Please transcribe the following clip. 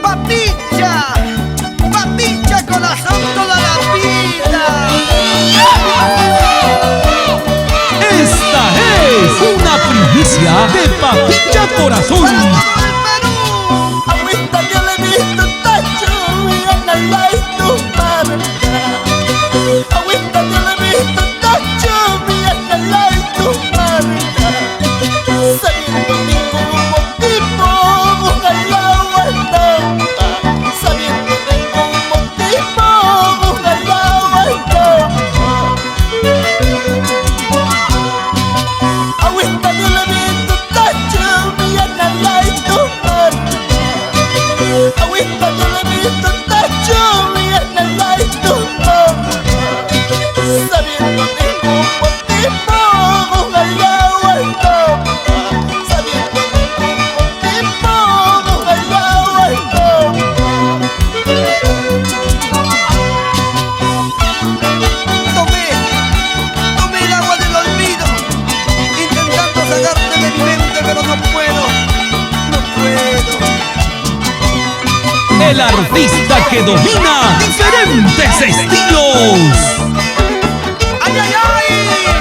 Papilla, papilla corazón toda la vida. Esta es una primicia de Papilla Corazón. Agüita que le he visto tacho y en el tu marca. Agüita que le he visto tacho y en el tu marca. Sabiendo ningún motivo busca el agua estampa. Sabiendo ningún motivo busca el agua estampa. Agüita que le he visto tacho y en el tu marca. Agüita que le he visto tacho y en el tu marca. Sabiendo ningún motivo busca el agua estampa. Sabiendo ningún motivo busca el agua estampa. Tomé el agua del olvido, intentando sacarte de mi mente, pero no puedo. El artista que domina diferentes estilos. ¡Ay, ay, ay!